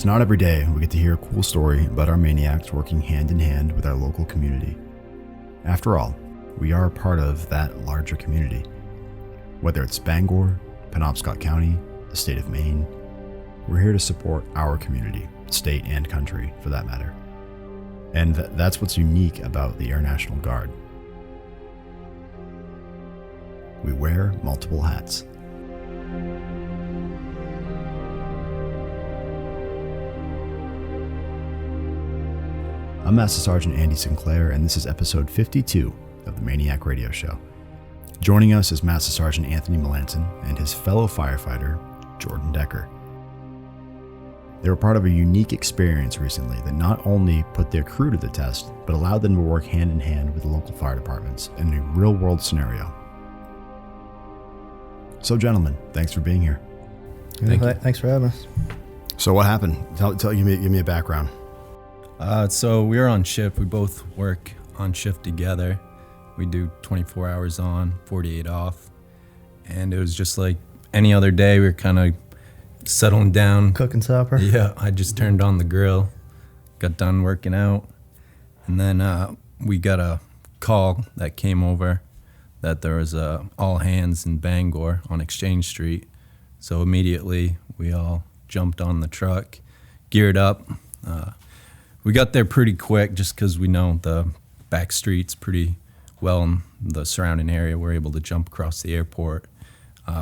It's not every day we get to hear a cool story about our MAINEiacs working hand in hand with our local community. After all, we are a part of that larger community. Whether it's Bangor, Penobscot County, the state of Maine, we're here to support our community, state and country for that matter. And that's what's unique about the Air National Guard. We wear multiple hats. I'm Master Sergeant Andy Sinclair, and this is episode 52 of the MAINEiac radio show. Joining us is Master Sergeant Anthony Melanson and his fellow firefighter, Jordan Decker. They were part of a unique experience recently that not only put their crew to the test, but allowed them to work hand in hand with the local fire departments in a real-world scenario. So, gentlemen, thanks for being here. Thanks for having us. So, what happened? Give me a background. So we were on shift. We both work on shift together. We do 24 hours on, 48 off. And it was just like any other day. We were kind of settling down. Cooking supper? Yeah, I just turned on the grill, got done working out. And then we got a call that came over that there was all hands in Bangor on Exchange Street. So immediately we all jumped on the truck, geared up. We got there pretty quick just because we know the back streets pretty well in the surrounding area. We're able to jump across the airport.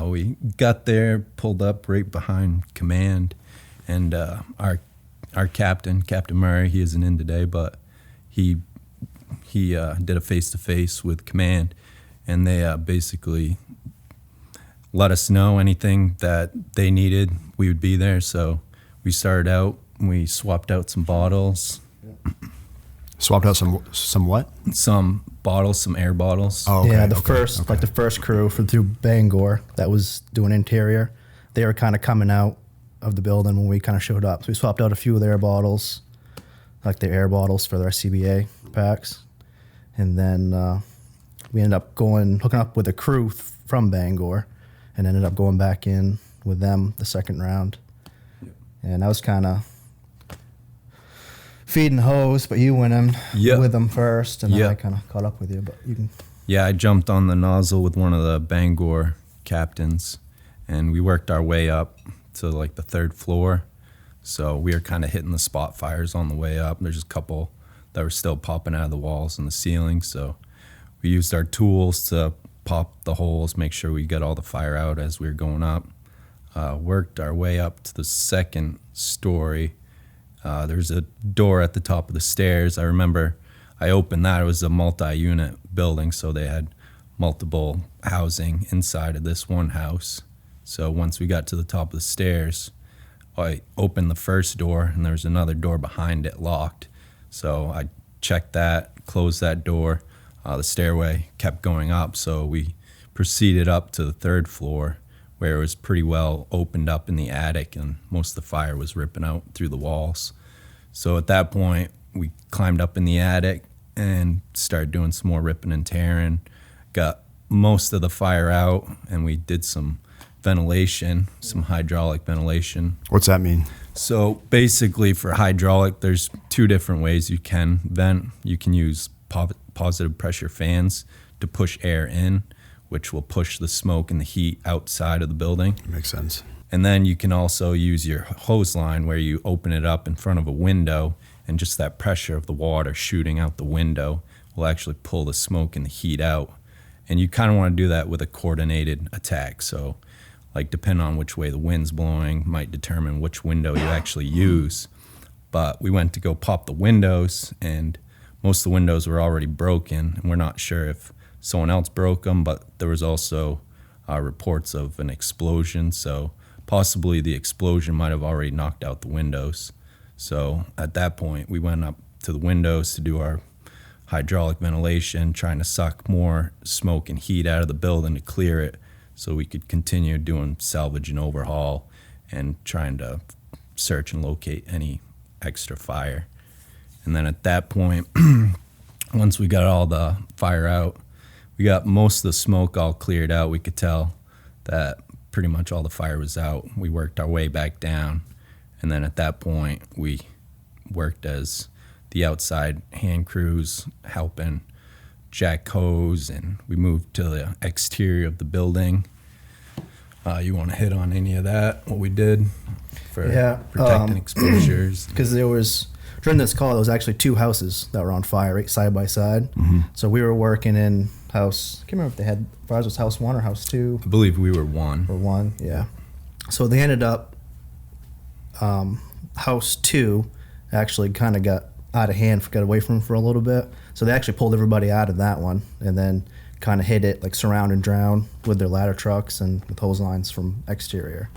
We got there, pulled up right behind command, and our captain, Captain Murray, he isn't in today, but he did a face-to-face with command, and they basically let us know anything that they needed, we would be there. So we started out. We swapped out some bottles. Swapped out some what? Some bottles, some air bottles. Oh, okay. Yeah, the first crew through Bangor that was doing interior, they were kind of coming out of the building when we kind of showed up. So we swapped out a few of their bottles, like the air bottles for their CBA packs. And then we ended up hooking up with a crew from Bangor and ended up going back in with them the second round. And that was kind of feeding hose, but you went in with them first, and then I kind of caught up with you. But you can. Yeah, I jumped on the nozzle with one of the Bangor captains, and we worked our way up to like the third floor. So we were kind of hitting the spot fires on the way up. There's a couple that were still popping out of the walls and the ceiling. So we used our tools to pop the holes, make sure we got all the fire out as we were going up. Worked our way up to the second story. There's a door at the top of the stairs. I remember I opened that. It was a multi-unit building, so they had multiple housing inside of this one house. So once we got to the top of the stairs, I opened the first door, and there was another door behind it locked. So I checked that, closed that door. The stairway kept going up, so we proceeded up to the third floor, where it was pretty well opened up in the attic and most of the fire was ripping out through the walls. So at that point, we climbed up in the attic and started doing some more ripping and tearing, got most of the fire out, and we did some ventilation, some hydraulic ventilation. What's that mean? So basically for hydraulic, there's two different ways you can vent. You can use positive pressure fans to push air in, which will push the smoke and the heat outside of the building. Makes sense. And then you can also use your hose line where you open it up in front of a window, and just that pressure of the water shooting out the window will actually pull the smoke and the heat out. And you kind of want to do that with a coordinated attack. So like depending on which way the wind's blowing might determine which window you actually use. But we went to go pop the windows, and most of the windows were already broken, and we're not sure if someone else broke them, but there was also reports of an explosion, so possibly the explosion might have already knocked out the windows. So at that point, we went up to the windows to do our hydraulic ventilation, trying to suck more smoke and heat out of the building to clear it so we could continue doing salvage and overhaul and trying to search and locate any extra fire. And then at that point, once we got all the fire out, we got most of the smoke all cleared out. We could tell that pretty much all the fire was out. We worked our way back down, And then at that point, we worked as the outside hand crews, helping jack hose, and we moved to the exterior of the building. You want to hit on any of that, what we did for protecting exposures? Because there was, during this call, there was actually 2 houses that were on fire right side by side. Mm-hmm. So we were working in house, I can't remember if they had, if ours was house 1 or house 2. I believe we were one. Or 1, yeah. So they ended up, house 2 actually kind of got out of hand, got away from them for a little bit. So they actually pulled everybody out of that one and then kind of hit it, like surround and drown with their ladder trucks and with hose lines from exterior.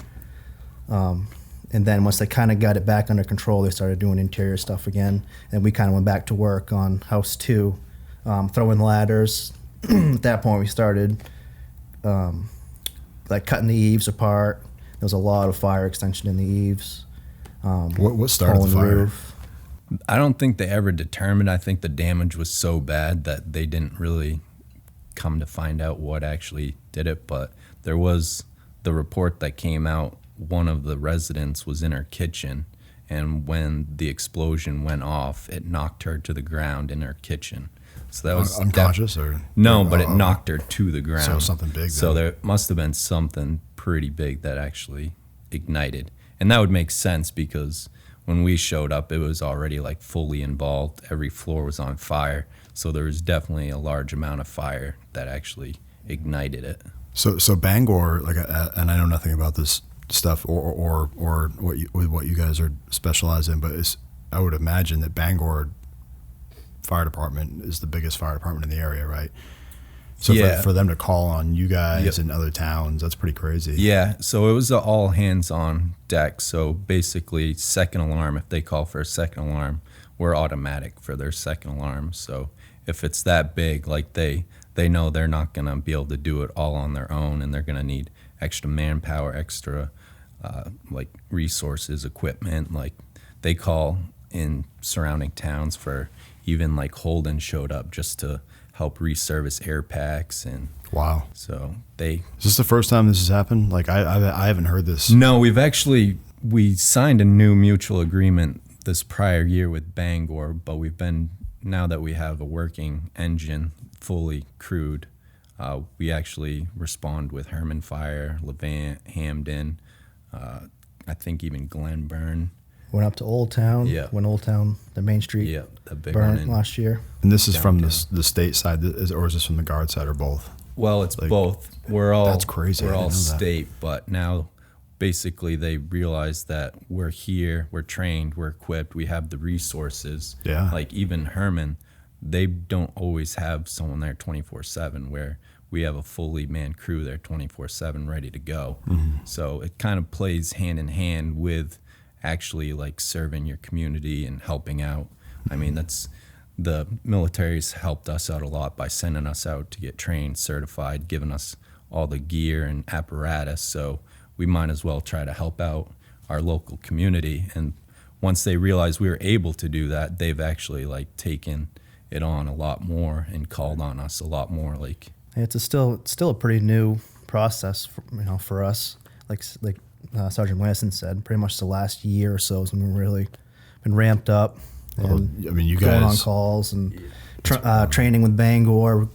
And then once they kind of got it back under control, they started doing interior stuff again. And we kind of went back to work on house 2, throwing ladders. At that point, we started like cutting the eaves apart. There was a lot of fire extension in the eaves. What started the fire? Roof. I don't think they ever determined. I think the damage was so bad that they didn't really come to find out what actually did it. But there was the report that came out. One of the residents was in her kitchen, and when the explosion went off, it knocked her to the ground in her kitchen. So that was unconscious, or no, but it knocked her to the ground. So something big. So there must have been something pretty big that actually ignited, and that would make sense because when we showed up, it was already like fully involved. Every floor was on fire, so there was definitely a large amount of fire that actually ignited it. So Bangor, like, and I know nothing about this stuff or what you guys are specialized in, but I would imagine that Bangor Fire Department is the biggest fire department in the area, right? So yeah. for them to call on you guys in other towns, that's pretty crazy. Yeah, so it was all hands on deck. So basically, second alarm, if they call for a second alarm, we're automatic for their second alarm. So if it's that big, like they know they're not going to be able to do it all on their own, and they're going to need extra manpower, extra like resources, equipment. Like they call in surrounding towns for, even like Holden showed up just to help resurface air packs. And wow. So is this the first time this has happened? Like I haven't heard this. No, we signed a new mutual agreement this prior year with Bangor, but now that we have a working engine fully crewed, we actually respond with Herman Fire, Levant, Hamden, I think even Glenburn. Went up to Old Town. Yeah. When Old Town, the Main Street the big burned last year. And this is downtown. from the state side, or is this from the guard side, or both? Well, it's like, both. That's crazy. We're all state, but now basically they realize that we're here, we're trained, we're equipped, we have the resources. Yeah. Like even Herman, they don't always have someone there 24/7, where we have a fully manned crew there 24/7 ready to go. Mm-hmm. So it kind of plays hand in hand with actually like serving your community and helping out. I mean, the military's helped us out a lot by sending us out to get trained, certified, giving us all the gear and apparatus. So we might as well try to help out our local community. And once they realized we were able to do that, they've actually like taken it on a lot more and called on us a lot more. Like It's still a pretty new process for us. Like Sergeant Wilson said, pretty much the last year or so has been really been ramped up. And I mean, you going guys on calls and training with Bangor,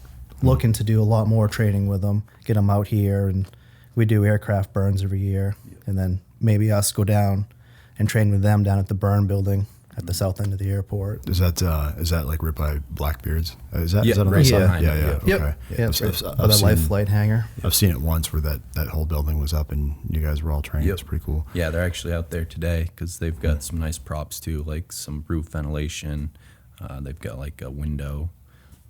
looking to do a lot more training with them, get them out here, and we do aircraft burns every year, and then maybe us go down and train with them down at the burn building at the south end of the airport. Is that like ripped by Blackbeards? Is that on right the side? behind Yeah, it, yeah. Yep. Okay. Yeah, I've the seen- life flight hangar. I've seen it once where that whole building was up and you guys were all trained. Yep. It's pretty cool. Yeah, they're actually out there today because they've got some nice props too, like some roof ventilation. They've got like a window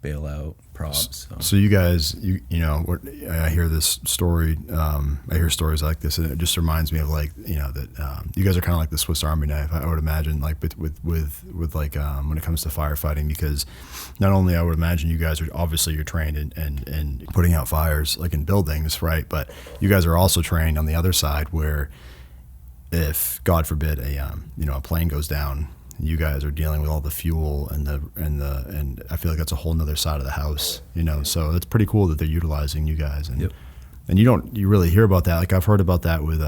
bailout props. So you guys, you know, I hear this story. I hear stories like this, and it just reminds me of like, you know, that you guys are kind of like the Swiss Army knife. I would imagine, like with like when it comes to firefighting, because not only I would imagine you guys are obviously you're trained in putting out fires like in buildings, right? But you guys are also trained on the other side where if God forbid a plane goes down, you guys are dealing with all the fuel and I feel like that's a whole nother side of the house, you know. So it's pretty cool that they're utilizing you guys, and Yep. and you really hear about that. Like I've heard about that with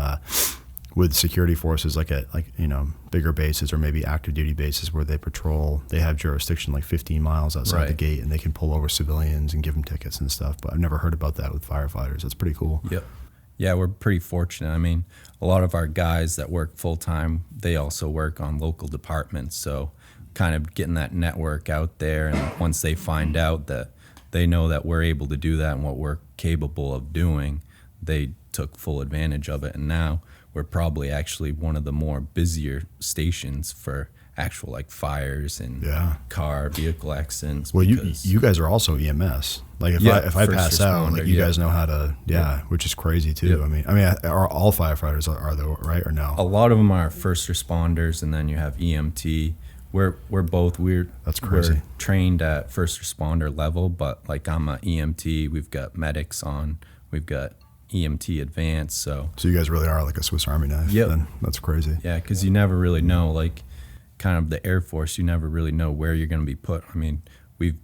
with security forces, like at bigger bases or maybe active duty bases where they patrol, they have jurisdiction like 15 miles outside the gate, and they can pull over civilians and give them tickets and stuff. But I've never heard about that with firefighters. That's pretty cool. Yep. Yeah, we're pretty fortunate. I mean, a lot of our guys that work full time, they also work on local departments. So kind of getting that network out there, and once they find out that they know that we're able to do that and what we're capable of doing, they took full advantage of it. And now we're probably actually one of the more busier stations for actual like fires and vehicle accidents. Well, you guys are also EMS. Like if I pass out, like you guys know how to, which is crazy too. Yep. I mean, are all firefighters are though, right, or no? A lot of them are first responders, and then you have EMT. We're both. That's crazy. We're trained at first responder level, but like I'm a EMT. We've got medics on. We've got EMT advanced. So you guys really are like a Swiss Army knife. Yep. Then that's crazy. Yeah, because you never really know. Like, kind of the Air Force, you never really know where you're going to be put. I mean, we've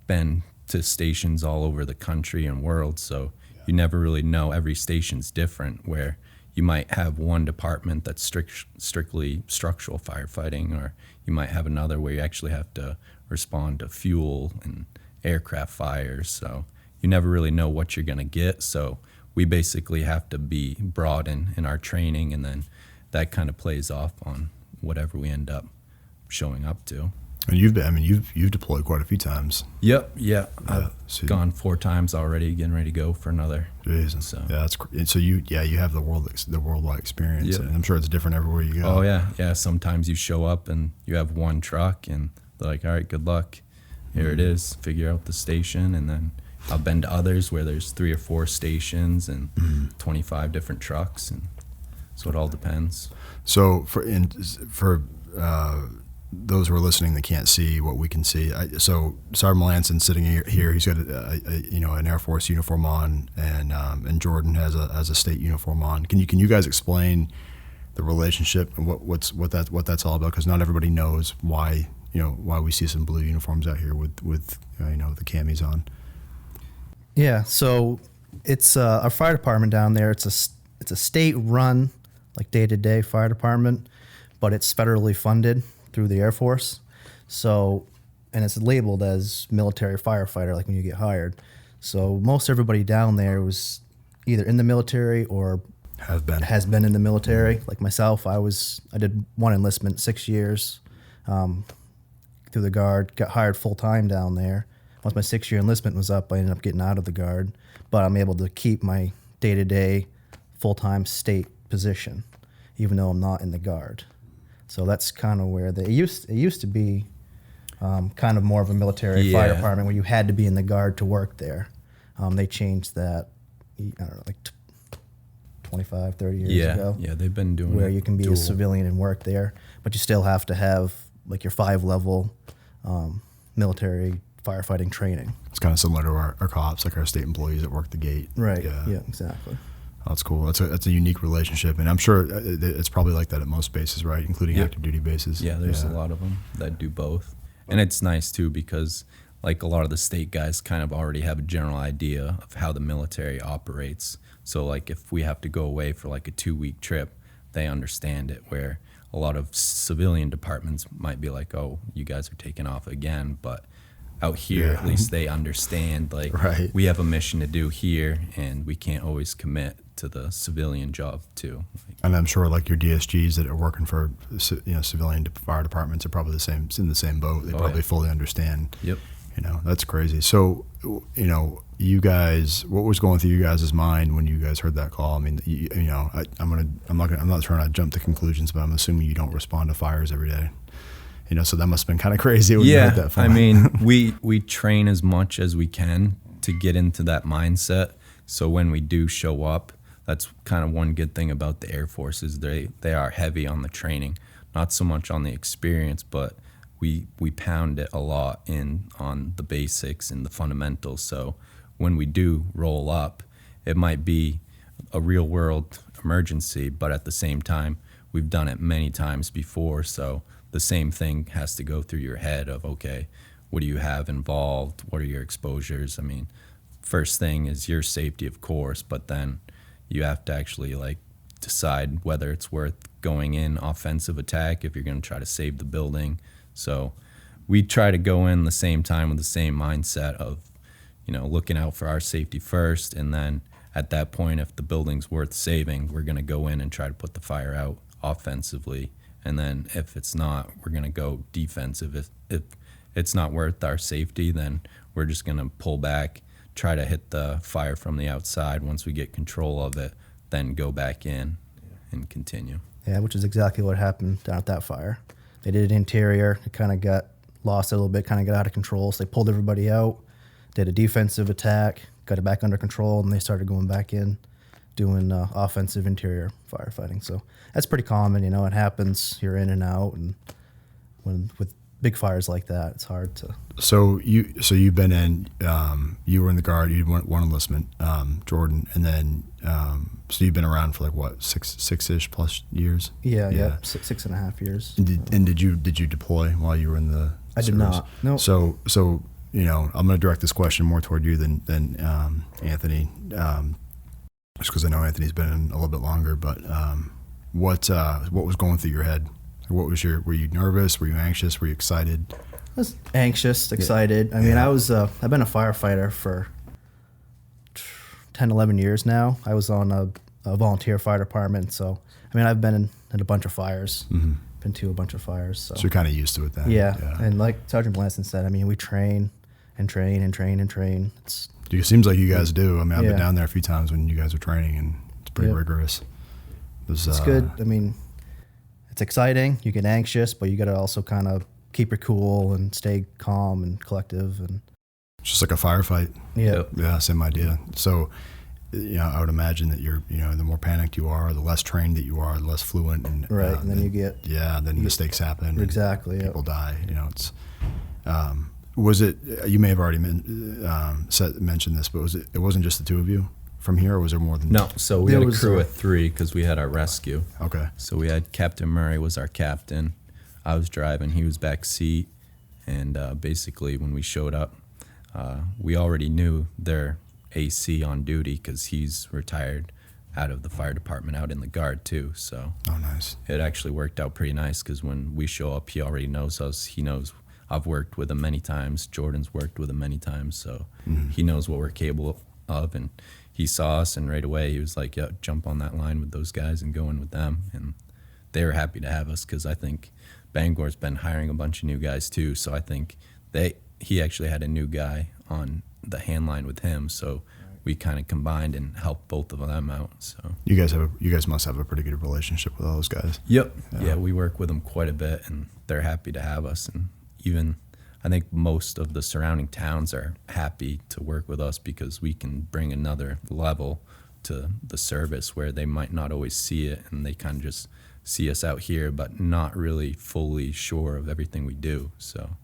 been to stations all over the country and world, so you never really know. Every station's different, where you might have one department that's strictly structural firefighting, or you might have another where you actually have to respond to fuel and aircraft fires. So you never really know what you're going to get. So we basically have to be broad in our training, and then that kind of plays off on whatever we end up showing up to. And you've deployed quite a few times. Yep, yeah. I've gone 4 times already, getting ready to go for another. Jesus. So that's so you have the worldwide experience. Yep. And I'm sure it's different everywhere you go. Oh yeah. Sometimes you show up and you have one truck, and they're like, "All right, good luck. Here it is. Figure out the station." And then I've been to others where there's 3 or 4 stations and 25 different trucks, and so it all depends. So for those who are listening that can't see what we can see, so Sergeant Melanson sitting here, he's got an Air Force uniform on, and Jordan has a state uniform on. Can you guys explain the relationship and what that's all about? Because not everybody knows why we see some blue uniforms out here with the camis on. Yeah, so it's our fire department down there. It's a state-run, like day-to-day fire department, but it's federally funded through the Air Force. So, and it's labeled as military firefighter, like when you get hired. So most everybody down there was either in the military or has been in the military. Like myself, I did one enlistment, 6 years through the Guard, got hired full-time down there. Once my 6-year enlistment was up, I ended up getting out of the Guard, but I'm able to keep my day-to-day full-time state position, even though I'm not in the Guard. So that's kind of where it used to be kind of more of a military fire department where you had to be in the Guard to work there. They changed that, I don't know, like 25, 30 years ago. Yeah, they've been doing where you can be a civilian and work there, but you still have to have like your 5-level military firefighting training. It's kind of similar to our cops, like our state employees that work the gate. Right. Yeah, exactly. Oh, that's cool. That's a unique relationship, and I'm sure it's probably like that at most bases, right? Including active duty bases. Yeah, there's a lot of them that do both, and it's nice too because like a lot of the state guys kind of already have a general idea of how the military operates. So like if we have to go away for like a 2-week trip, they understand it. Where a lot of civilian departments might be like, "Oh, you guys are taking off again," but out here, at least they understand, like, we have a mission to do here, and we can't always commit to the civilian job, too. And I'm sure, like, your DSGs that are working for, civilian fire departments are probably in the same boat. They probably fully understand. Yep. That's crazy. So, you guys, what was going through you guys' mind when you guys heard that call? I mean, I'm not trying to jump to conclusions, but I'm assuming you don't respond to fires every day. So that must have been kind of crazy when you heard that phone. I mean, we train as much as we can to get into that mindset. So when we do show up, that's kind of one good thing about the Air Force is they are heavy on the training, not so much on the experience, but we pound it a lot on the basics and the fundamentals. So when we do roll up, it might be a real world emergency, but at the same time, we've done it many times before. So the same thing has to go through your head of, okay, what do you have involved? What are your exposures? I mean, first thing is your safety, of course, but then you have to actually like decide whether it's worth going in offensive attack if you're going to try to save the building. So we try to go in the same time with the same mindset of, looking out for our safety first, and then at that point, if the building's worth saving, we're going to go in and try to put the fire out offensively. And then if it's not, we're going to go defensive. If it's not worth our safety, then we're just going to pull back, try to hit the fire from the outside. Once we get control of it, then go back in and continue. Yeah, which is exactly what happened down at that fire. They did an interior. It kind of got lost a little bit, kind of got out of control. So they pulled everybody out, did a defensive attack, got it back under control, and they started going back in, doing offensive interior firefighting. So that's pretty common, it happens. You're in and out, and with big fires like that, it's hard to. So you've been in. You were in the Guard. You went one enlistment, Jordan, and then so you've been around for like what, six-ish plus years. Yeah. 6.5 years. And did you deploy while you were in the? I did not. No. So I'm going to direct this question more toward you than Anthony, just because I know Anthony's been in a little bit longer. But what was going through your head? Were you nervous? Were you anxious? Were you excited? I was anxious, excited. I mean, I've been a firefighter for 10, 11 years now. I was on a volunteer fire department. So, I mean, I've been in a bunch of fires, been to a bunch of fires. So you're kind of used to it then. Yeah. And like Sergeant Blanson said, I mean, we train and train and train and train. It seems like you guys do. I mean, I've been down there a few times when you guys are training, and it's pretty rigorous. It's good. I mean, it's exciting. You get anxious, but you got to also kind of keep your cool and stay calm and collective. And it's just like a firefight. Yeah. Yeah, same idea. So, I would imagine that you're, the more panicked you are, the less trained that you are, the less fluent. And, right. And then you get. Yeah, then mistakes happen. Exactly. People die. It's. Was it? You may have already mentioned this, but it wasn't just the two of you from here, or was there more than? No, so we had a crew of 3 because we had our rescue. Okay. So we had Captain Murray was our captain. I was driving. He was back seat, and basically when we showed up, we already knew their AC on duty because he's retired out of the fire department out in the Guard too. So. Oh, nice. It actually worked out pretty nice because when we show up, he already knows us. He knows. I've worked with him many times. Jordan's worked with him many times, so he knows what we're capable of. And he saw us, and right away he was like, "Yeah, jump on that line with those guys and go in with them." And they were happy to have us because I think Bangor's been hiring a bunch of new guys too. So I think he actually had a new guy on the hand line with him. So we kind of combined and helped both of them out. So you guys must have a pretty good relationship with all those guys. Yep. Yeah, we work with them quite a bit, and they're happy to have us. And even I think most of the surrounding towns are happy to work with us because we can bring another level to the service where they might not always see it, and they kind of just see us out here but not really fully sure of everything we do. So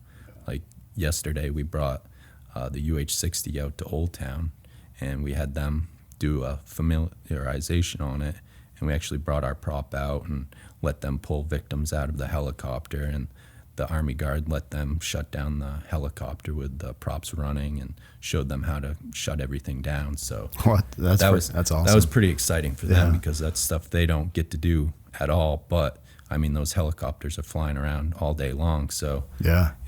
like yesterday we brought the UH-60 out to Old Town, and we had them do a familiarization on it, and we actually brought our prop out and let them pull victims out of the helicopter, and the Army Guard let them shut down the helicopter with the props running and showed them how to shut everything down. So that's awesome. That was pretty exciting for them because that's stuff they don't get to do at all. But I mean, those helicopters are flying around all day long. So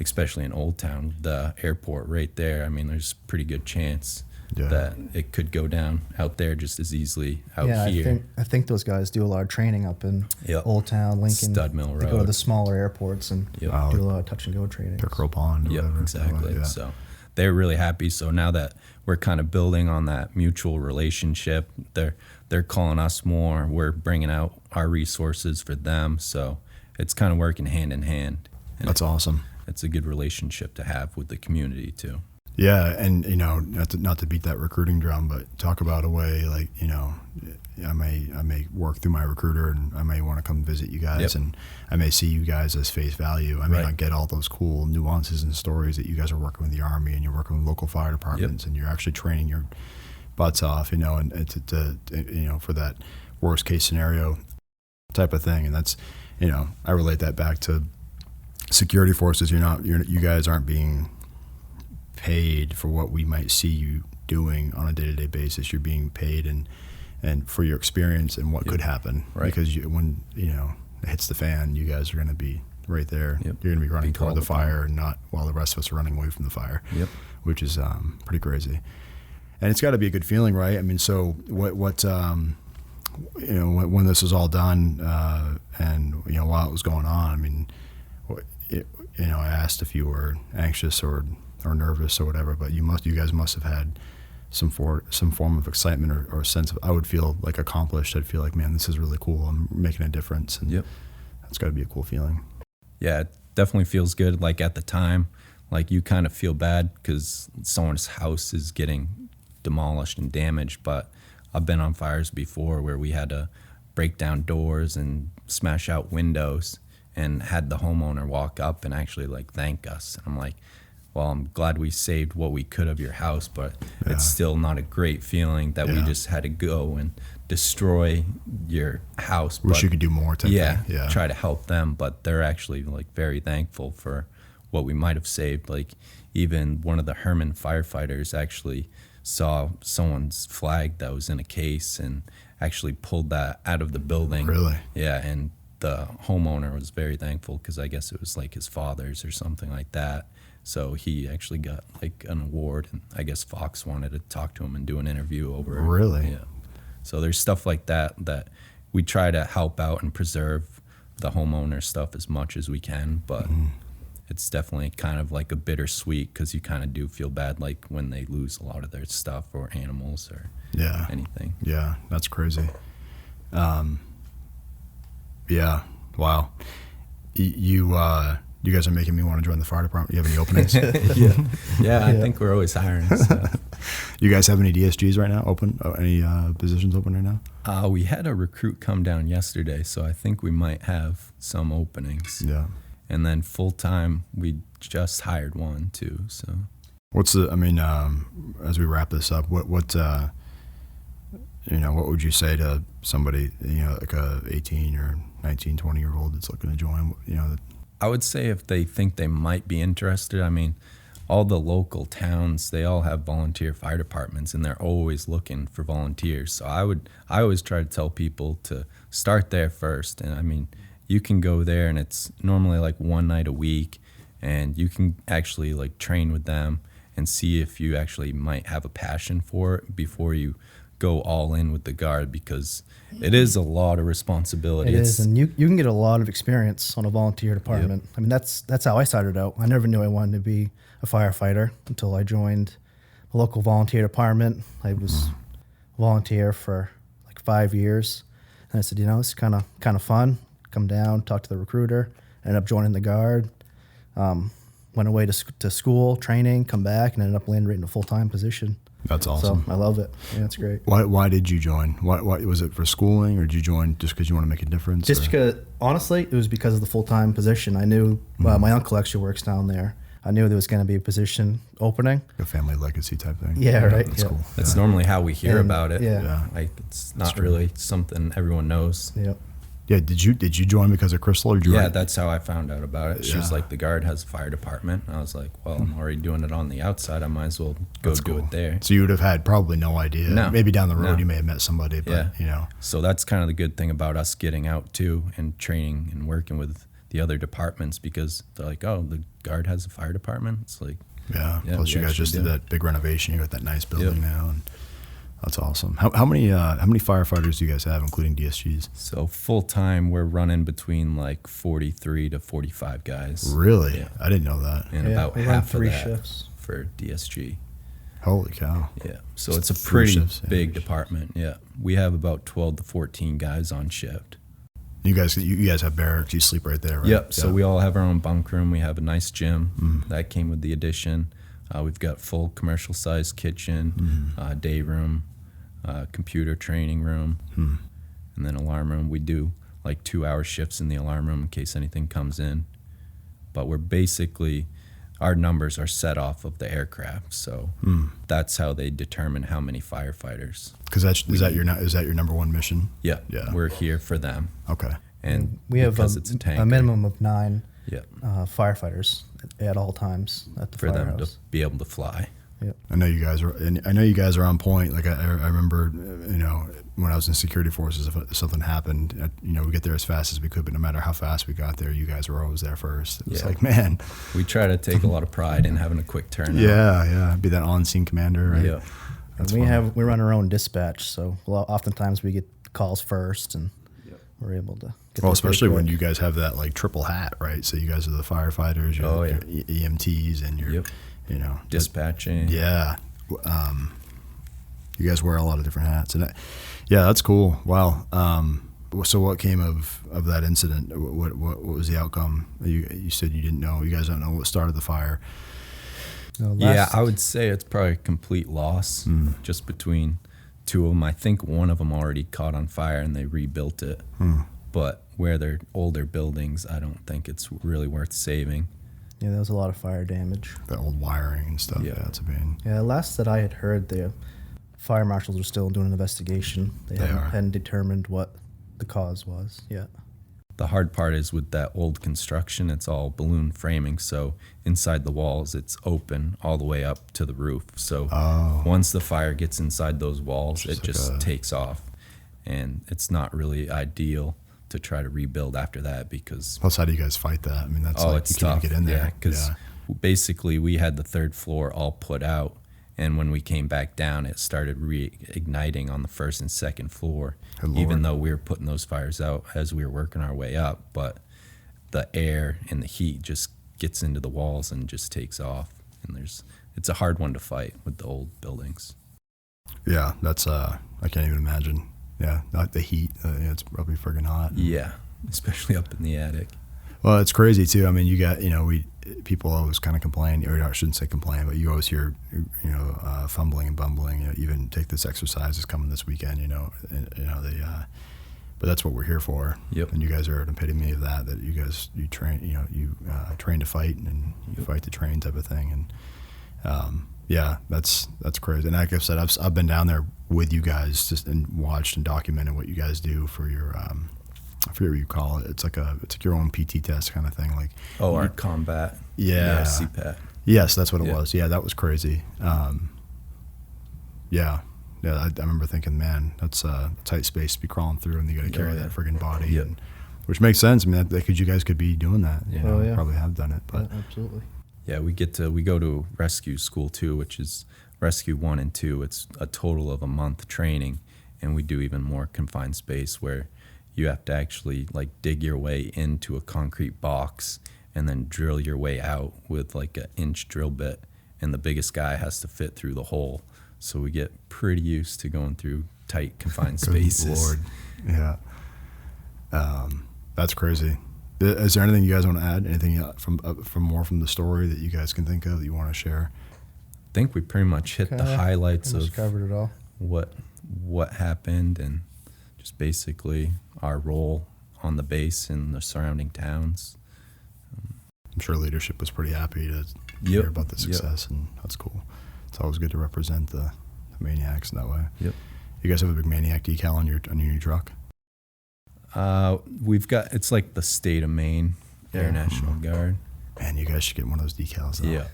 especially in Old Town, the airport right there, I mean, there's a pretty good chance that it could go down out there just as easily out here. I think those guys do a lot of training up in Old Town, Lincoln. Stud Mill Road. They go to the smaller airports and do a lot of touch and go training. Pickerel Pond. Yep, exactly. So they're really happy. So now that we're kind of building on that mutual relationship, they're calling us more. We're bringing out our resources for them. So it's kind of working hand in hand. And that's awesome. It's a good relationship to have with the community too. Yeah, and not to beat that recruiting drum, but talk about a way like I may work through my recruiter, and I may want to come visit you guys, and I may see you guys as face value. I may not get all those cool nuances and stories that you guys are working with the Army, and you're working with local fire departments, and you're actually training your butts off, and to for that worst case scenario type of thing, and that's I relate that back to security forces. You guys aren't being paid for what we might see you doing on a day-to-day basis. You're being paid and and for your experience and what could happen. Right. Because when it hits the fan, you guys are going to be right there. Yep. You're going to be running Be toward called the upon. fire, and not while the rest of us are running away from the fire. Yep. Which is pretty crazy. And it's got to be a good feeling, right? I mean, so what when this was all done, and while it was going on, I mean, I asked if you were anxious or nervous or whatever, but you guys must have had some form of excitement or sense of, I would feel like accomplished. I'd feel like, man, this is really cool. I'm making a difference. And Yep. that's got to be a cool feeling. Yeah, it definitely feels good. Like at the time, like you kind of feel bad because someone's house is getting demolished and damaged. But I've been on fires before where we had to break down doors and smash out windows, and had the homeowner walk up and actually like thank us. And I'm like, well, I'm glad we saved what we could of your house, but it's still not a great feeling that we just had to go and destroy your house. Wish but you could do more type thing. Yeah. Try to help them, but they're actually like very thankful for what we might have saved. Like even one of the Herman firefighters actually saw someone's flag that was in a case and actually pulled that out of the building. Really? Yeah, and the homeowner was very thankful because I guess it was like his father's or something like that. So he actually got like an award, and I guess Fox wanted to talk to him and do an interview over it. Really? Yeah. So there's stuff like that we try to help out and preserve the homeowner stuff as much as we can, but it's definitely kind of like a bittersweet because you kind of do feel bad like when they lose a lot of their stuff or animals or anything. Yeah, that's crazy. Yeah, wow. You guys are making me want to join the fire department. You have any openings? Yeah, I think we're always hiring. So. You guys have any DSGs right now open? Any positions open right now? We had a recruit come down yesterday, so I think we might have some openings. Yeah. And then full-time, we just hired one too, so. What's as we wrap this up, what would you say to somebody, like a 18 or 19, 20-year-old that's looking to join, I would say if they think they might be interested, I mean, all the local towns, they all have volunteer fire departments, and they're always looking for volunteers. So I always try to tell people to start there first. And I mean, you can go there, and it's normally like one night a week, and you can actually like train with them and see if you actually might have a passion for it before you go all in with the Guard, because it is a lot of responsibility. It is, and you can get a lot of experience on a volunteer department. Yep. I mean, that's how I started out. I never knew I wanted to be a firefighter until I joined a local volunteer department. I was a volunteer for like 5 years, and I said, it's kind of fun. Come down, talk to the recruiter. Ended up joining the Guard. Went away to school, training, come back, and ended up landing right in a full-time position. That's awesome. So I love it. Yeah, it's great. Why did you join? Why was it for schooling, or did you join just because you want to make a difference? Just because, honestly, it was because of the full-time position. I knew my uncle actually works down there. I knew there was going to be a position opening. A family legacy type thing. Yeah, right. That's cool. That's normally how we hear about it. Yeah. Like it's not really something everyone knows. Yep. Yeah, did you join because of Crystal, or did you? Yeah, that's how I found out about it. She was like, the Guard has a fire department. And I was like, well, I'm already doing it on the outside. I might as well go do it there. So you would have had probably no idea. No. Maybe down the road you may have met somebody, but So that's kind of the good thing about us getting out too and training and working with the other departments, because they're like, oh, the Guard has a fire department. It's like, yeah. Plus you guys just did that big renovation. You got that nice building now, and that's awesome. How many firefighters do you guys have, including DSGs? So full time, we're running between like 43 to 45 guys. Really? Yeah. I didn't know that. And about we half run 3 of that shifts for DSG. Holy cow! Yeah. So it's a 3 pretty shifts, big department. Yeah. We have about 12 to 14 guys on shift. You guys have barracks. You sleep right there, right? Yep. So we all have our own bunk room. We have a nice gym that came with the addition. We've got full commercial sized kitchen, day room, computer training room, and then alarm room. We do like 2-hour shifts in the alarm room in case anything comes in. But we're basically, our numbers are set off of the aircraft, so that's how they determine how many firefighters. Because is that your number one mission? Yeah. Yeah. We're here for them. Okay. And we have because it's a tanker, a minimum of 9 yeah, firefighters at all times at the for them firehouse. to be able to fly. Yep. I know you guys are on point. Like I remember, when I was in security forces, if something happened, we get there as fast as we could, but no matter how fast we got there, you guys were always there first. It was like, man, we try to take a lot of pride in having a quick turnout. Yeah. Be that on-scene commander, right? Yeah. We run our own dispatch, so oftentimes we get calls first, and we're able to get Well, especially when you guys have that like triple hat, right? So you guys are the firefighters, your EMTs, and your, dispatching. Yeah. You guys wear a lot of different hats, and that's cool. Wow. So what came of that incident? What was the outcome? You said you didn't know. You guys don't know what started the fire. I would say it's probably a complete loss just between two of them. I think one of them already caught on fire and they rebuilt it. But where they're older buildings, I don't think it's really worth saving. Yeah, there was a lot of fire damage. The old wiring and stuff. Yeah, that's a pain. Yeah, last that I had heard, the fire marshals are still doing an investigation. They hadn't determined what the cause was yet. The hard part is with that old construction, it's all balloon framing. So inside the walls, it's open all the way up to the roof. So once the fire gets inside those walls, it just takes off. And it's not really ideal to try to rebuild after that because... Plus, how do you guys fight that? I mean, that's it's you can't tough. Get in there. Yeah, because basically we had the third floor all put out. And when we came back down, it started reigniting on the first and second floor, even though we were putting those fires out as we were working our way up. But the air and the heat just gets into the walls and just takes off. And it's a hard one to fight with the old buildings. Yeah, that's I can't even imagine. Yeah, not the heat. It's probably friggin' hot. Yeah, especially up in the attic. Well, it's crazy too. I mean, you got people always kind of complain, or I shouldn't say complain, but you always hear fumbling and bumbling. Even take this exercise is coming this weekend. But that's what we're here for. Yep. And you guys are an epitome of that. That you train. You train to fight and you fight to train type of thing. And that's crazy. And like I said, I've been down there with you guys just and watched and documented what you guys do for your. I forget what you call it. It's like your own PT test kind of thing. Like our combat. Yeah. CPAT. Yes, that's what it was. Yeah, that was crazy. I remember thinking, man, that's a tight space to be crawling through, and you got to carry that friggin' body. Yep. Which makes sense. I mean, you guys could be doing that. Probably have done it. But absolutely. Yeah, we go to rescue school too, which is rescue 1 and 2. It's a total of a month training, and we do even more confined space where you have to actually like dig your way into a concrete box and then drill your way out with like an inch drill bit, and the biggest guy has to fit through the hole. So we get pretty used to going through tight confined spaces. Lord. Yeah. That's crazy. Is there anything you guys want to add? Anything from the story that you guys can think of that you want to share? I think we pretty much hit the highlights of covered it all. What happened, and just basically our role on the base and the surrounding towns. I'm sure leadership was pretty happy to hear about the success, and that's cool. It's always good to represent the MAINEiacs in that way. Yep. You guys have a big MAINEiac decal on your new truck? We've got, it's like the state of Maine Air National Guard. Man, you guys should get one of those decals though. Yeah.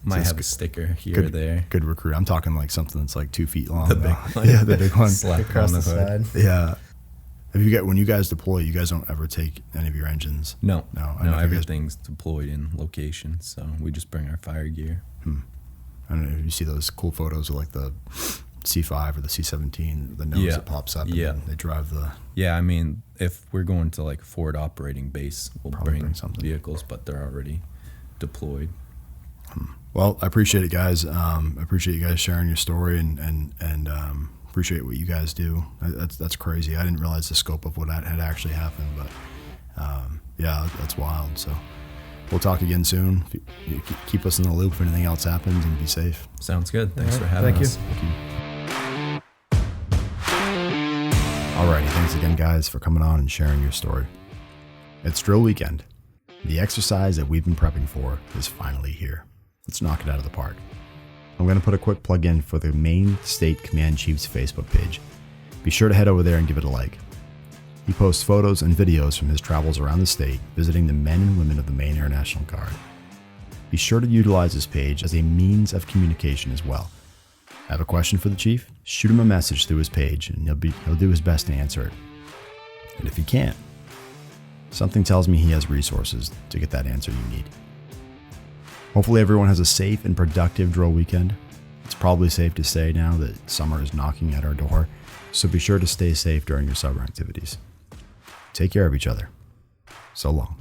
Might have a sticker here or there. Good recruit. I'm talking like something that's like 2 feet long. The big one. Yeah, the big one. Slap across on the side. Yeah. When you guys deploy, you guys don't ever take any of your engines? No, everything's deployed in location, so we just bring our fire gear. I don't know if you see those cool photos of like the C5 or the C-17, the nose that pops up, and then they drive the... Yeah, I mean, if we're going to like a forward operating base, we'll bring something. Vehicles, but they're already deployed. Well, I appreciate it, guys. I appreciate you guys sharing your story and appreciate what you guys do. That's crazy. I didn't realize the scope of what had actually happened, but that's wild. So we'll talk again soon. You keep us in the loop if anything else happens, and be safe. Sounds good. Thanks for having us. Thank you. Alrighty, thanks again, guys, for coming on and sharing your story. It's drill weekend. The exercise that we've been prepping for is finally here. Let's knock it out of the park. I'm going to put a quick plug in for the Maine State Command Chief's Facebook page. Be sure to head over there and give it a like. He posts photos and videos from his travels around the state, visiting the men and women of the Maine Air National Guard. be sure to utilize this page as a means of communication as well. Have a question for the Chief? Shoot him a message through his page and he'll do his best to answer it. And if he can't, something tells me he has resources to get that answer you need. Hopefully everyone has a safe and productive drill weekend. It's probably safe to say now that summer is knocking at our door, so be sure to stay safe during your summer activities. Take care of each other. So long.